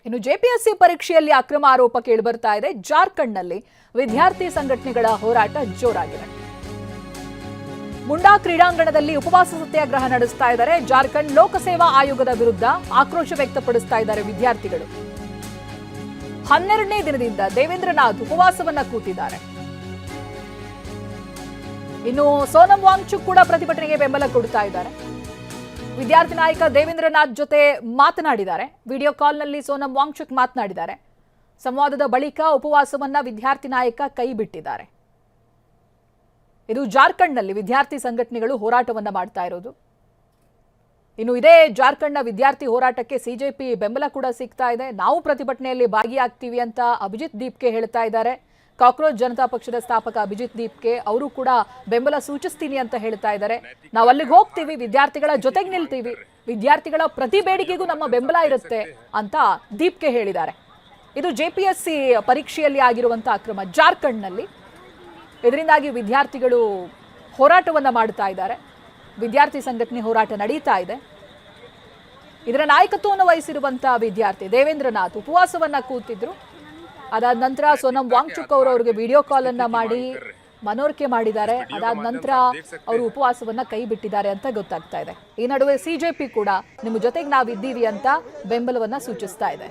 ಇನ್ನು ಜೆಪಿಎಸ್ಸಿ ಪರೀಕ್ಷೆಯಲ್ಲಿ ಅಕ್ರಮ ಆರೋಪ ಕೇಳಿಬರ್ತಾ ಇದೆ. ಜಾರ್ಖಂಡ್ನಲ್ಲಿ ವಿದ್ಯಾರ್ಥಿ ಸಂಘಟನೆಗಳ ಹೋರಾಟ ಜೋರಾಗಿದೆ. ಮುಂಡಾ ಕ್ರೀಡಾಂಗಣದಲ್ಲಿ ಉಪವಾಸ ಸತ್ಯಾಗ್ರಹ ನಡೆಸ್ತಾ ಇದ್ದಾರೆ. ಜಾರ್ಖಂಡ್ ಲೋಕಸೇವಾ ಆಯೋಗದ ವಿರುದ್ಧ ಆಕ್ರೋಶ ವ್ಯಕ್ತಪಡಿಸ್ತಾ ಇದ್ದಾರೆ ವಿದ್ಯಾರ್ಥಿಗಳು. 12ನೇ ದಿನದಿಂದ ದೇವೇಂದ್ರನಾಥ್ ಉಪವಾಸವನ್ನ ಕೂತಿದ್ದಾರೆ. ಇನ್ನು ಸೋನಂ ವಾಂಗ್ಚುಕ್ ಕೂಡ ಪ್ರತಿಭಟನೆಗೆ ಬೆಂಬಲ ಕೊಡ್ತಾ ಇದ್ದಾರೆ. ವಿದ್ಯಾರ್ಥಿ ನಾಯಕ ದೇವೇಂದ್ರನಾಥ್ ಜೊತೆ ಮಾತನಾಡಿದ್ದಾರೆ. ವಿಡಿಯೋ ಕಾಲ್ನಲ್ಲಿ ಸೋನಂ ವಾಂಗ್ಚುಕ್ ಮಾತನಾಡಿದ್ದಾರೆ. ಸಂವಾದದ ಬಳಿಕ ಉಪವಾಸವನ್ನ ವಿದ್ಯಾರ್ಥಿ ನಾಯಕ ಕೈ ಬಿಟ್ಟಿದ್ದಾರೆ. ಇದು ಜಾರ್ಖಂಡ್ನಲ್ಲಿ ವಿದ್ಯಾರ್ಥಿ ಸಂಘಟನೆಗಳು ಹೋರಾಟವನ್ನ ಮಾಡ್ತಾ ಇರೋದು. ಇನ್ನು ಇದೇ ಜಾರ್ಖಂಡ್ನ ವಿದ್ಯಾರ್ಥಿ ಹೋರಾಟಕ್ಕೆ ಸಿಜೆಪಿ ಬೆಂಬಲ ಕೂಡ ಸಿಗ್ತಾ ಇದೆ. ನಾವು ಪ್ರತಿಭಟನೆಯಲ್ಲಿ ಭಾಗಿಯಾಗ್ತೀವಿ ಅಂತ ಅಭಿಜಿತ್ ದೀಪ್ಗೆ ಹೇಳ್ತಾ ಇದ್ದಾರೆ. ಕಾಕ್ರೋಚ್ ಜನತಾ ಪಕ್ಷದ ಸ್ಥಾಪಕ ಅಭಿಜಿತ್ ದೀಪ್ಗೆ ಅವರು ಕೂಡ ಬೆಂಬಲ ಸೂಚಿಸ್ತೀನಿ ಅಂತ ಹೇಳ್ತಾ ಇದ್ದಾರೆ. ನಾವು ಅಲ್ಲಿಗೆ ಹೋಗ್ತೀವಿ, ವಿದ್ಯಾರ್ಥಿಗಳ ಜೊತೆಗೆ ನಿಲ್ತೀವಿ, ವಿದ್ಯಾರ್ಥಿಗಳ ಪ್ರತಿ ಬೇಡಿಕೆಗೂ ನಮ್ಮ ಬೆಂಬಲ ಇರುತ್ತೆ ಅಂತ ದೀಪ್ಗೆ ಹೇಳಿದ್ದಾರೆ. ಇದು ಜೆಪಿಎಸ್ಸಿ ಪರೀಕ್ಷೆಯಲ್ಲಿ ಆಗಿರುವಂತಹ ಅಕ್ರಮ ಜಾರ್ಖಂಡ್ನಲ್ಲಿ. ಇದರಿಂದಾಗಿ ವಿದ್ಯಾರ್ಥಿಗಳು ಹೋರಾಟವನ್ನ ಮಾಡ್ತಾ ಇದ್ದಾರೆ. ವಿದ್ಯಾರ್ಥಿ ಸಂಘಟನೆ ಹೋರಾಟ ನಡೀತಾ ಇದೆ. ಇದರ ನಾಯಕತ್ವವನ್ನು ವಹಿಸಿರುವಂತಹ ವಿದ್ಯಾರ್ಥಿ ದೇವೇಂದ್ರನಾಥ್ ಉಪವಾಸವನ್ನ ಕೂತಿದ್ರು. ಅದಾದ ನಂತರ ಸೋನಂ ವಾಂಗ್ಚುಕ್ ಅವರು ಅವರಿಗೆ ವಿಡಿಯೋ ಕಾಲ್ ಅನ್ನ ಮಾಡಿ ಮನವರಿಕೆ ಮಾಡಿದ್ದಾರೆ. ಅದಾದ ನಂತರ ಅವರು ಉಪವಾಸವನ್ನ ಕೈ ಬಿಟ್ಟಿದ್ದಾರೆ ಅಂತ ಗೊತ್ತಾಗ್ತಾ ಇದೆ. ಈ ನಡುವೆ ಸಿಜೆಪಿ ಕೂಡ ನಿಮ್ಮ ಜೊತೆಗೆ ನಾವಿದ್ದೀವಿ ಅಂತ ಬೆಂಬಲವನ್ನ ಸೂಚಿಸ್ತಾ ಇದೆ.